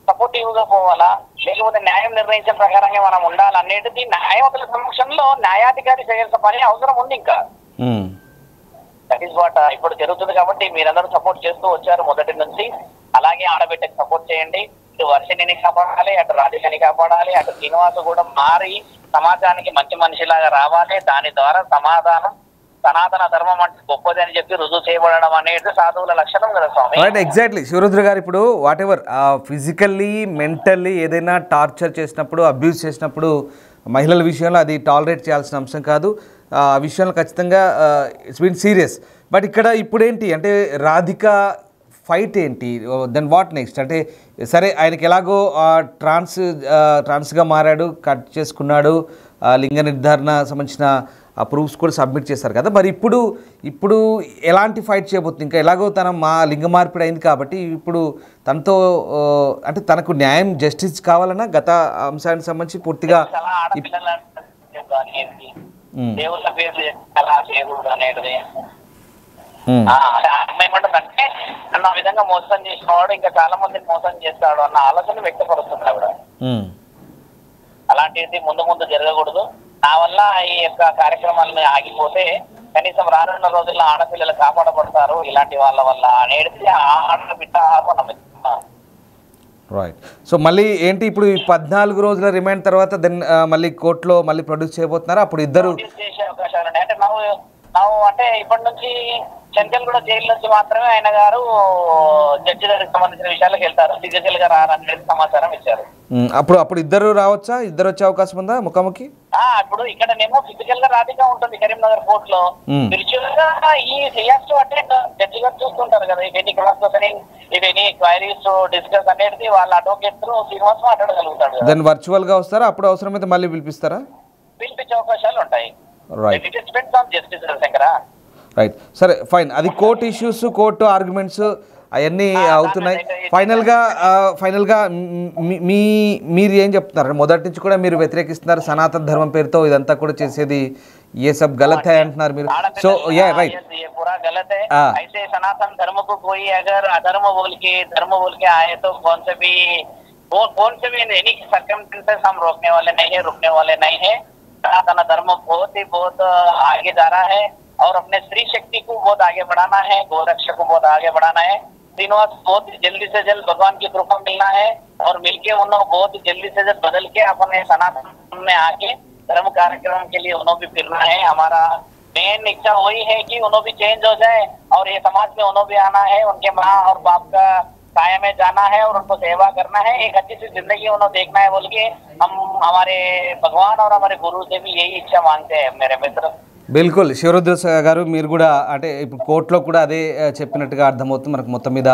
సపోర్టివ్ గా పోవాలా లేకపోతే న్యాయం నిర్ణయించిన ప్రకారంగా మనం ఉండాలనేది న్యాయవాదుల సమక్షంలో న్యాయాధికారి చేయాల్సిన పని అవసరం ఉంది. ఇంకా దట్ ఈస్ వాట్ ఇప్పుడు జరుగుతుంది. కాబట్టి మీరందరూ సపోర్ట్ చేస్తూ వచ్చారు మొదటి నుంచి. అలాగే ఆడబిడ్డకి సపోర్ట్ చేయండి. ఇటు వర్షిణిని కాపాడాలి, అటు రాధికని కాపాడాలి, అటు శ్రీనివాస్ కూడా మారి సమాజానికి మంచి మనిషిలాగా రావాలి. దాని ద్వారా సనాతన ధర్మం అంటే గొప్పది అని చెప్పి రుజువు చేయబడడం అనేది సాధువుల లక్షణం కదా స్వామి. రైట్, ఎగ్జాక్ట్లీ శివరుద్ర గారు. ఇప్పుడు వాట్ ఎవర్ ఫిజికల్లీ మెంటల్లీ ఏదైనా టార్చర్ చేసినప్పుడు, అబ్యూస్ చేసినప్పుడు మహిళల విషయంలో అది టాలరేట్ చేయాల్సిన అంశం కాదు. ఆ విషయంలో ఖచ్చితంగా ఇట్స్ బీన్ సీరియస్. బట్ ఇక్కడ ఇప్పుడేంటి అంటే రాధిక ఫైట్ ఏంటి? Then what next? అంటే సరే ఆయనకి ఎలాగో ట్రాన్స్గా మారాడు, కట్ చేసుకున్నాడు, లింగ నిర్ధారణ సంబంధించిన ప్రూఫ్స్ కూడా సబ్మిట్ చేశారు కదా. మరి ఇప్పుడు ఎలాంటి ఫైట్ చేయబోతుంది? ఇంకా ఎలాగో తన లింగ మార్పిడి అయింది కాబట్టి ఇప్పుడు తనతో అంటే తనకు న్యాయం జస్టిస్ కావాలన్నా గత అంశానికి సంబంధించి పూర్తిగా దేవుళ్ళ పేర్లు ఎలా చేయకూడదు అనేది ఏమంటుందంటే నన్ను ఆ విధంగా మోసం చేసిన వాడు ఇంకా చాలా మందిని మోసం చేస్తాడు అన్న ఆలోచన వ్యక్తపరుస్తుంది ఆవిడ. అలాంటిది ముందు జరగకూడదు. నా వల్ల ఈ యొక్క కార్యక్రమాలను ఆగిపోతే కనీసం రానున్న రోజుల్లో ఆడపిల్లలు కాపాడబడతారు ఇలాంటి వాళ్ళ వల్ల అనేది ఆడబిడ్డ ఆత్మనం. రైట్. సో మళ్ళీ ఏంటి ఇప్పుడు ఈ 14 రోజుల రిమాండ్ తర్వాత దెన్ మళ్ళీ కోర్టులో మళ్ళీ ప్రొడ్యూస్ చేయబోతున్నారా? అప్పుడు ఇద్దరు చేసే అవకాశాలు ఉన్నాయి. అంటే నా అంటే ఇప్పటి నుంచి చెంచల్ కూడా జైలు నుంచి మాత్రమే ఆయన గారు జడ్జి గారికి సంబంధించిన విషయాలకు వెళ్తారు, ఫిజికల్ గా రారనేది సమాచారం ఇచ్చారు. అప్పుడు ఇద్దరు రావచ్చా? ఇద్దరు వచ్చే అవకాశం ఉందా ముఖాముఖి? ఇప్పుడు ఇక్కడనేమో ఫిజికల్ గా రాధిగా ఉంటుంది కరీంనగర్ కోర్ట్ లో, విర్చువల్ గా ఈ సియాస్ అంటే జడ్జి గారు చూస్తుంటారు కదా, if any cross questioning, if any queries discuss అనేది వాళ్ళ అడ్వకేట్ శ్రీనివాస్ మాట్లాడగలుగుతాడు. దెన్ వర్చువల్ గా వస్తారా? అప్పుడు అవసరమైతే మళ్ళీ పిలిపిస్తారా? పిలిపించే అవకాశాలు ఉంటాయి. రైట్, సరే ఫైన్. అది కోర్టు ఇష్యూస్, కోర్టు ఆర్గ్యుమెంట్స్ అవన్నీ అవుతున్నాయి. ఫైనల్గా మీరు ఏం చెప్తున్నారు? మొదటి నుంచి కూడా మీరు వ్యతిరేకిస్తున్నారు సనాతన ధర్మం పేరుతో ఇదంతా కూడా చేసేది, ये सब गलत है అంటున్నారు మీరు. సో या राइट, ये पूरा गलत है. ऐसे सनातन धर्म को कोई अगर अधर्म बोल के आए तो कौन से भी एनी सर्कमस्टेंसेस हम रोकने वाले नहीं है, रुकने वाले नहीं है. सनातन धर्म बहुत आगे जा रहा है और अपने स्त्री शक्ति को बहुत आगे बढ़ाना है, गोरक्षा को बहुत आगे बढ़ाना है. श्रीनिवास बहुत जल्दी से जल्द भगवान की कृपा मिलना है और मिलके उन्होंने बहुत जल्दी से जल्द बदल के अपने सनातन में आके धर्म कार्यक्रम के लिए उन्होंने भी फिरना है. हमारा मेन इच्छा वही है कि उन्होंने भी चेंज हो जाए और ये समाज में उन्होंने भी आना है, उनके माँ और बाप का साया में जाना है और उनको सेवा करना है, एक अच्छी सी जिंदगी उन्होंने देखना है बोल के हम हमारे भगवान और हमारे गुरु से भी यही इच्छा मांगते हैं मेरे मित्र. బిల్కుల్ శివరుద్ర గారు, మీరు కూడా అంటే ఇప్పుడు కోర్టులో కూడా అదే చెప్పినట్టుగా అర్థమవుతుంది మనకు. మొత్తం మీద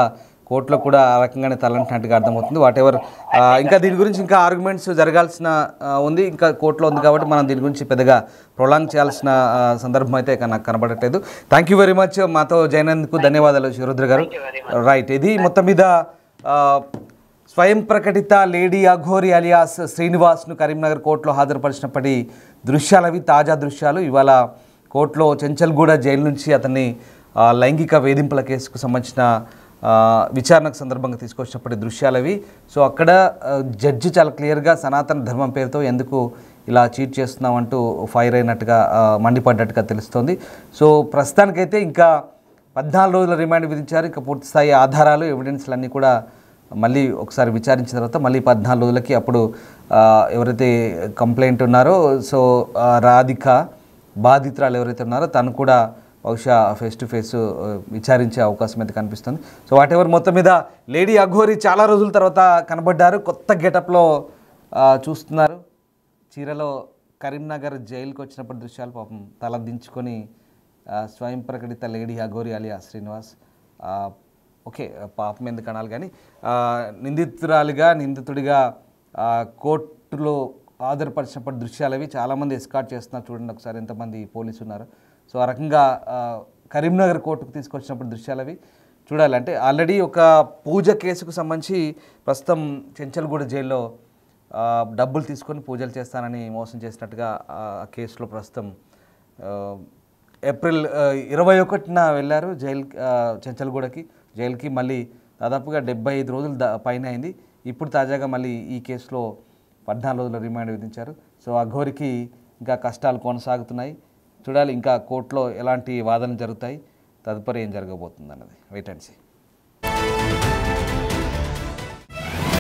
కోర్టులో కూడా ఆ రకంగానే తలంటున్నట్టుగా అర్థమవుతుంది. వాట్ ఎవర్, ఇంకా దీని గురించి ఇంకా ఆర్గ్యుమెంట్స్ జరగాల్సిన ఉంది, ఇంకా కోర్టులో ఉంది కాబట్టి మనం దీని గురించి పెద్దగా ప్రొలాంగ్ చేయాల్సిన సందర్భం అయితే నాకు కనబడట్లేదు. థ్యాంక్ యూ వెరీ మచ్, మాతో జైనందుకు ధన్యవాదాలు శివరుద్ర గారు. రైట్, ఇది మొత్తం మీద స్వయం ప్రకటిత లేడీ అఘోరి అలియాస్ శ్రీనివాస్ను కరీంనగర్ కోర్టులో హాజరుపరిచినప్పటి దృశ్యాలవి, తాజా దృశ్యాలు. ఇవాళ కోర్టులో చెంచల్గూడ జైలు నుంచి అతన్ని లైంగిక వేధింపుల కేసుకు సంబంధించిన విచారణకు సందర్భంగా తీసుకొచ్చినప్పటి దృశ్యాలవి. సో అక్కడ జడ్జి చాలా క్లియర్గా సనాతన ధర్మం పేరుతో ఎందుకు ఇలా చీట్ చేస్తున్నామంటూ ఫైర్ అయినట్టుగా మండిపడ్డట్టుగా తెలుస్తోంది. సో ప్రస్తుతానికైతే ఇంకా 14 రోజుల రిమాండ్ విధించారు. ఇంకా పూర్తిస్థాయి ఆధారాలు, ఎవిడెన్స్లు అన్నీ కూడా మళ్ళీ ఒకసారి విచారించిన తర్వాత మళ్ళీ 14 రోజులకి అప్పుడు ఎవరైతే కంప్లైంట్ ఉన్నారో, సో రాధిక బాధితురాలు ఎవరైతే ఉన్నారో తను కూడా బహుశా ఫేస్ టు ఫేస్ విచారించే అవకాశం అయితే కనిపిస్తుంది. సో వాట్ ఎవర్, మొత్తం మీద లేడీ అఘోరి చాలా రోజుల తర్వాత కనబడ్డారు. కొత్త గెటప్లో చూస్తున్నారు. చీరలో కరీంనగర్ జైలుకి వచ్చినప్పుడు దృశ్యాలు. పాపం తల దించుకొని స్వయం ప్రకటిత లేడీ అఘోరి అలియా శ్రీనివాస్, ఓకే పాపం ఎందుకు అనాలి కానీ, నిందితుడిగా కోర్టులో హాజరుపరిచినప్పటి దృశ్యాలు అవి. చాలామంది ఎస్కార్ట్ చేస్తున్నారు, చూడండి ఒకసారి ఎంతమంది పోలీసు ఉన్నారు. సో ఆ రకంగా కరీంనగర్ కోర్టుకు తీసుకొచ్చినప్పుడు దృశ్యాలు అవి చూడాలంటే. ఆల్రెడీ ఒక పూజ కేసుకు సంబంధించి ప్రస్తుతం చెంచల్గూడ జైల్లో డబ్బులు తీసుకొని పూజలు చేస్తానని మోసం చేసినట్టుగా ఆ కేసులో ప్రస్తుతం ఏప్రిల్ 21న వెళ్ళారు చెంచల్గూడకి జైలుకి. మళ్ళీ దాదాపుగా 75 రోజులు పైన అయింది. ఇప్పుడు తాజాగా మళ్ళీ ఈ కేసులో 14 రోజుల రిమాండ్ విధించారు. సో అఘోరికి ఇంకా కష్టాలు కొనసాగుతున్నాయి. చూడాలి ఇంకా కోర్టులో ఎలాంటి వాదనలు జరుగుతాయి, తదుపరి ఏం జరగబోతుంది అన్నది వెయిట్ అండ్ సీ.